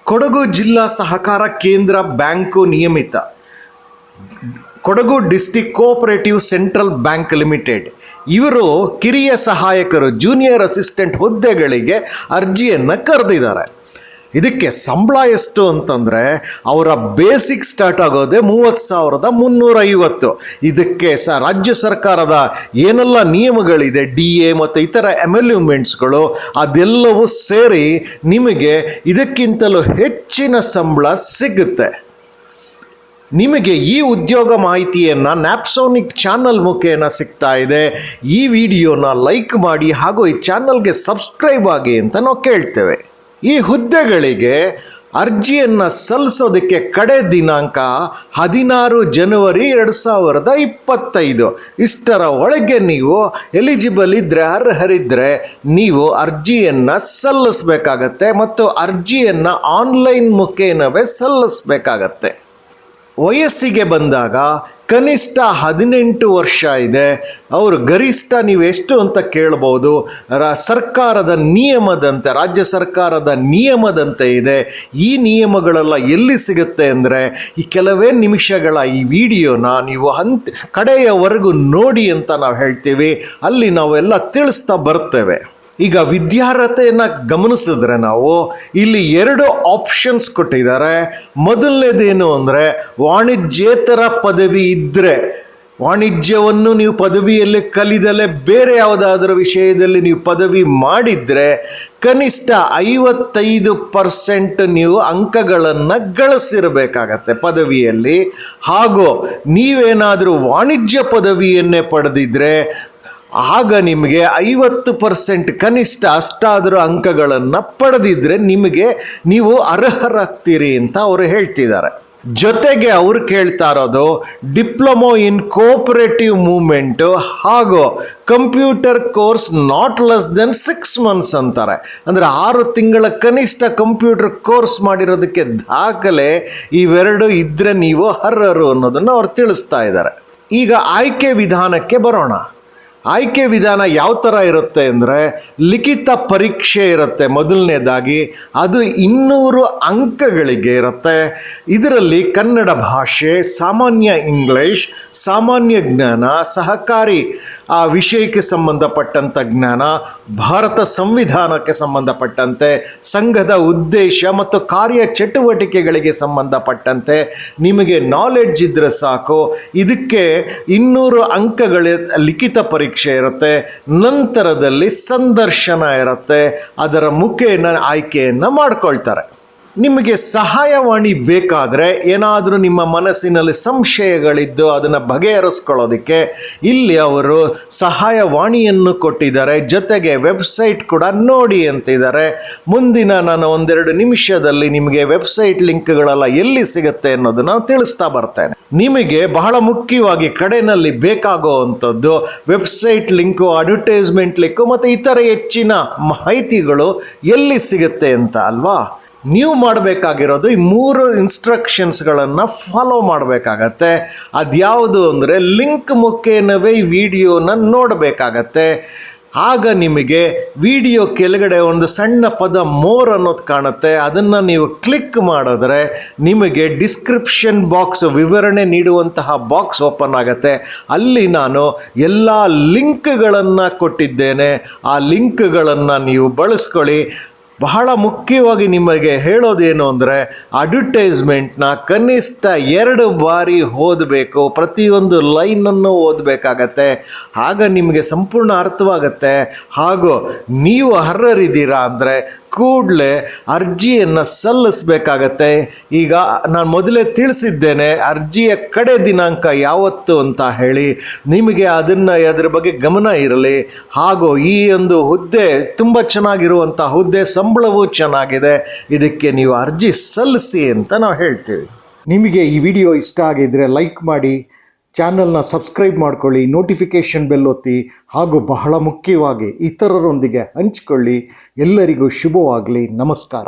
ಕೊಡಗು ಜಿಲ್ಲಾ ಸಹಕಾರ ಕೇಂದ್ರ ಬ್ಯಾಂಕು ನಿಯಮಿತ Kodagu district cooperative central bank limited ಇವರು ಕಿರಿಯ ಸಹಾಯಕರು ಜೂನಿಯರ್ ಅಸಿಸ್ಟೆಂಟ್ ಹುದ್ದೆಗಳಿಗೆ ಅರ್ಜಿಯನ್ನು ಕರೆದಿದ್ದಾರೆ. ಇದಕ್ಕೆ ಸಂಬಳ ಎಷ್ಟು ಅಂತಂದರೆ ಅವರ ಬೇಸಿಕ್ ಸ್ಟಾರ್ಟ್ ಆಗೋದೇ 30,350. ಇದಕ್ಕೆ ರಾಜ್ಯ ಸರ್ಕಾರದ ಏನೆಲ್ಲ ನಿಯಮಗಳಿದೆ, DA ಮತ್ತು ಇತರ ಎಮ್ಯುಲ್ಯೂಮೆಂಟ್ಸ್ಗಳು ಅದೆಲ್ಲವೂ ಸೇರಿ ನಿಮಗೆ ಇದಕ್ಕಿಂತಲೂ ಹೆಚ್ಚಿನ ಸಂಬಳ ಸಿಗುತ್ತೆ. ನಿಮಗೆ ಈ ಉದ್ಯೋಗ ಮಾಹಿತಿಯನ್ನು ನ್ಯಾಪ್ಸೋನಿಕ್ ಚಾನಲ್ ಮುಖೇನ ಸಿಗ್ತಾ ಇದೆ. ಈ ವಿಡಿಯೋನ ಲೈಕ್ ಮಾಡಿ ಹಾಗೂ ಈ ಚಾನಲ್ಗೆ ಸಬ್ಸ್ಕ್ರೈಬ್ ಆಗಿ ಅಂತ ನಾವು ಕೇಳ್ತೇವೆ. ಈ ಹುದ್ದೆಗಳಿಗೆ ಅರ್ಜಿಯನ್ನು ಸಲ್ಲಿಸೋದಕ್ಕೆ ಕಡೆ ದಿನಾಂಕ 16 ಜನವರಿ 2025. ಇಷ್ಟರ ಒಳಗೆ ನೀವು ಎಲಿಜಿಬಲ್ ಇದ್ದರೆ, ಅರ್ಹರಿದ್ದರೆ ನೀವು ಅರ್ಜಿಯನ್ನು ಸಲ್ಲಿಸಬೇಕಾಗತ್ತೆ ಮತ್ತು ಅರ್ಜಿಯನ್ನು ಆನ್ಲೈನ್ ಮುಖೇನವೇ ಸಲ್ಲಿಸಬೇಕಾಗತ್ತೆ. ವಯಸ್ಸಿಗೆ ಬಂದಾಗ ಕನಿಷ್ಠ 18 ವರ್ಷ ಇದೆ. ಅವರು ಗರಿಷ್ಠ ನೀವು ಎಷ್ಟು ಅಂತ ಕೇಳ್ಬೋದು. ಸರ್ಕಾರದ ನಿಯಮದಂತೆ, ರಾಜ್ಯ ಸರ್ಕಾರದ ನಿಯಮದಂತೆ ಇದೆ. ಈ ನಿಯಮಗಳೆಲ್ಲ ಎಲ್ಲಿ ಸಿಗುತ್ತೆ ಅಂದರೆ ಈ ಕೆಲವೇ ನಿಮಿಷಗಳ ಈ ವಿಡಿಯೋನ ನೀವು ಕಡೆಯವರೆಗೂ ನೋಡಿ ಅಂತ ನಾವು ಹೇಳ್ತೀವಿ. ಅಲ್ಲಿ ನಾವೆಲ್ಲ ತಿಳಿಸ್ತಾ ಬರ್ತೇವೆ. ಈಗ ವಿದ್ಯಾರ್ಹತೆಯನ್ನು ಗಮನಿಸಿದ್ರೆ ನಾವು ಇಲ್ಲಿ 2 ಆಪ್ಷನ್ಸ್ ಕೊಟ್ಟಿದ್ದಾರೆ. ಮೊದಲನೇದೇನು ಅಂದರೆ ವಾಣಿಜ್ಯೇತರ ಪದವಿ ಇದ್ದರೆ, ವಾಣಿಜ್ಯವನ್ನು ನೀವು ಪದವಿಯಲ್ಲಿ ಕಲಿದಲೇ ಬೇರೆ ಯಾವುದಾದ್ರೂ ವಿಷಯದಲ್ಲಿ ನೀವು ಪದವಿ ಮಾಡಿದರೆ ಕನಿಷ್ಠ 55% ನೀವು ಅಂಕಗಳನ್ನು ಗಳಿಸಿರಬೇಕಾಗತ್ತೆ ಪದವಿಯಲ್ಲಿ. ಹಾಗೂ ನೀವೇನಾದರೂ ವಾಣಿಜ್ಯ ಪದವಿಯನ್ನೇ ಪಡೆದಿದ್ದರೆ ಆಗ ನಿಮಗೆ 50% ಕನಿಷ್ಠ ಅಷ್ಟಾದರೂ ಅಂಕಗಳನ್ನು ಪಡೆದಿದ್ದರೆ ನೀವು ಅರ್ಹರಾಗ್ತೀರಿ ಅಂತ ಅವರು ಹೇಳ್ತಿದ್ದಾರೆ. ಜೊತೆಗೆ ಅವರು ಕೇಳ್ತಾ ಇರೋದು ಡಿಪ್ಲೊಮೊ ಇನ್ ಕೋಆಪರೇಟಿವ್ ಮೂವ್ಮೆಂಟು ಹಾಗೂ computer course not less than 6 months ಅಂತಾರೆ. ಅಂದರೆ 6 ತಿಂಗಳ ಕನಿಷ್ಠ ಕಂಪ್ಯೂಟರ್ ಕೋರ್ಸ್ ಮಾಡಿರೋದಕ್ಕೆ ದಾಖಲೆ ಇವೆರಡು ಇದ್ದರೆ ನೀವು ಅರ್ಹರು ಅನ್ನೋದನ್ನು ಅವ್ರು ತಿಳಿಸ್ತಾ ಇದ್ದಾರೆ. ಈಗ ಆಯ್ಕೆ ವಿಧಾನಕ್ಕೆ ಬರೋಣ. ಆಯ್ಕೆ ವಿಧಾನ ಯಾವ ಥರ ಇರುತ್ತೆ ಅಂದರೆ ಲಿಖಿತ ಪರೀಕ್ಷೆ ಇರುತ್ತೆ. ಮೊದಲನೇದಾಗಿ ಅದು 200 ಅಂಕಗಳಿಗೆ ಇರುತ್ತೆ. ಇದರಲ್ಲಿ ಕನ್ನಡ ಭಾಷೆ, ಸಾಮಾನ್ಯ ಇಂಗ್ಲಿಷ್, ಸಾಮಾನ್ಯ ಜ್ಞಾನ, ಸಹಕಾರಿ ವಿಷಯಕ್ಕೆ ಸಂಬಂಧಪಟ್ಟಂಥ ಜ್ಞಾನ, ಭಾರತ ಸಂವಿಧಾನಕ್ಕೆ ಸಂಬಂಧಪಟ್ಟಂತೆ, ಸಂಘದ ಉದ್ದೇಶ ಮತ್ತು ಕಾರ್ಯ ಚಟುವಟಿಕೆಗಳಿಗೆ ಸಂಬಂಧಪಟ್ಟಂತೆ ನಿಮಗೆ ನಾಲೆಡ್ಜ್ ಇದ್ದರೆ ಸಾಕು. ಇದಕ್ಕೆ 200 ಅಂಕಗಳ ಲಿಖಿತ ಪರೀಕ್ಷೆ ಇರುತ್ತೆ. ನಂತರದಲ್ಲಿ ಸಂದರ್ಶನ ಇರುತ್ತೆ. ಅದರ ಮುಖೇನ ಆಯ್ಕೆಯನ್ನು ಮಾಡ್ಕೊಳ್ತಾರೆ. ನಿಮಗೆ ಸಹಾಯವಾಣಿ ಬೇಕಾದರೆ, ಏನಾದರೂ ನಿಮ್ಮ ಮನಸ್ಸಿನಲ್ಲಿ ಸಂಶಯಗಳಿದ್ದು ಅದನ್ನು ಬಗೆಹರಿಸ್ಕೊಳ್ಳೋದಕ್ಕೆ ಇಲ್ಲಿ ಅವರು ಸಹಾಯವಾಣಿಯನ್ನು ಕೊಟ್ಟಿದ್ದಾರೆ. ಜೊತೆಗೆ ವೆಬ್ಸೈಟ್ ಕೂಡ ನೋಡಿ ಅಂತಿದ್ದಾರೆ. ಮುಂದಿನ ನಾನು 1-2 ನಿಮಿಷದಲ್ಲಿ ನಿಮಗೆ ವೆಬ್ಸೈಟ್ ಲಿಂಕ್ಗಳೆಲ್ಲ ಎಲ್ಲಿ ಸಿಗುತ್ತೆ ಅನ್ನೋದನ್ನು ತಿಳಿಸ್ತಾ ಬರ್ತೇನೆ. ನಿಮಗೆ ಬಹಳ ಮುಖ್ಯವಾಗಿ ಕಡೆಯಲ್ಲಿ ಬೇಕಾಗುವಂಥದ್ದು ವೆಬ್ಸೈಟ್ ಲಿಂಕು, ಅಡ್ವರ್ಟೈಸ್ಮೆಂಟ್ ಲಿಂಕು ಮತ್ತು ಇತರ ಹೆಚ್ಚಿನ ಮಾಹಿತಿಗಳು ಎಲ್ಲಿ ಸಿಗುತ್ತೆ ಅಂತ ಅಲ್ವಾ. ನೀವು ಮಾಡಬೇಕಾಗಿರೋದು ಈ 3 ಇನ್ಸ್ಟ್ರಕ್ಷನ್ಸ್ಗಳನ್ನು ಫಾಲೋ ಮಾಡಬೇಕಾಗತ್ತೆ. ಅದ್ಯಾವುದು ಅಂದರೆ ಲಿಂಕ್ ಮುಖೇನವೇ ಈ ವಿಡಿಯೋನ ನೋಡಬೇಕಾಗತ್ತೆ. ಆಗ ನಿಮಗೆ ವಿಡಿಯೋ ಕೆಳಗಡೆ ಒಂದು ಸಣ್ಣ ಪದ ಮೋರ್ ಅನ್ನೋದು ಕಾಣುತ್ತೆ. ಅದನ್ನು ನೀವು ಕ್ಲಿಕ್ ಮಾಡಿದ್ರೆ ನಿಮಗೆ ಡಿಸ್ಕ್ರಿಪ್ಷನ್ ಬಾಕ್ಸ್, ವಿವರಣೆ ನೀಡುವಂತಹ ಬಾಕ್ಸ್ ಓಪನ್ ಆಗುತ್ತೆ. ಅಲ್ಲಿ ನಾನು ಎಲ್ಲ ಲಿಂಕ್ಗಳನ್ನು ಕೊಟ್ಟಿದ್ದೇನೆ. ಆ ಲಿಂಕ್ಗಳನ್ನು ನೀವು ಬಳಸ್ಕೊಳ್ಳಿ. ಬಹಳ ಮುಖ್ಯವಾಗಿ ನಿಮಗೆ ಹೇಳೋದೇನು ಅಂದರೆ ಅಡ್ವರ್ಟೈಸ್ಮೆಂಟ್ನ ಕನಿಷ್ಠ 2 ಬಾರಿ ಓದಬೇಕು. ಪ್ರತಿಯೊಂದು ಲೈನನ್ನು ಓದಬೇಕಾಗತ್ತೆ. ಆಗ ನಿಮಗೆ ಸಂಪೂರ್ಣ ಅರ್ಥವಾಗುತ್ತೆ. ಹಾಗೂ ನೀವು ಅರ್ಹರಿದ್ದೀರಾ ಅಂದರೆ ಕೂಡಲೇ ಅರ್ಜಿಯನ್ನು ಸಲ್ಲಿಸಬೇಕಾಗತ್ತೆ. ಈಗ ನಾನು ಮೊದಲೇ ತಿಳಿಸಿದ್ದೇನೆ ಅರ್ಜಿಯ ಕಡೆ ದಿನಾಂಕ ಯಾವತ್ತು ಅಂತ ಹೇಳಿ. ನಿಮಗೆ ಅದರ ಬಗ್ಗೆ ಗಮನ ಇರಲಿ. ಹಾಗೂ ಈ ಒಂದು ಹುದ್ದೆ ತುಂಬ ಚೆನ್ನಾಗಿರುವಂಥ ಹುದ್ದೆ, ಸಂಬಳವೂ ಚೆನ್ನಾಗಿದೆ. ಇದಕ್ಕೆ ನೀವು ಅರ್ಜಿ ಸಲ್ಲಿಸಿ ಅಂತ ನಾವು ಹೇಳ್ತೀವಿ. ನಿಮಗೆ ಈ ವಿಡಿಯೋ ಇಷ್ಟ ಆಗಿದ್ದರೆ ಲೈಕ್ ಮಾಡಿ, ಚಾನಲ್ನ ಸಬ್ಸ್ಕ್ರೈಬ್ ಮಾಡ್ಕೊಳ್ಳಿ, ನೋಟಿಫಿಕೇಷನ್ ಬೆಲ್ ಒತ್ತಿ, ಹಾಗೂ ಬಹಳ ಮುಖ್ಯವಾಗಿ ಇತರರೊಂದಿಗೆ ಹಂಚಿಕೊಳ್ಳಿ. ಎಲ್ಲರಿಗೂ ಶುಭವಾಗಲಿ. ನಮಸ್ಕಾರ.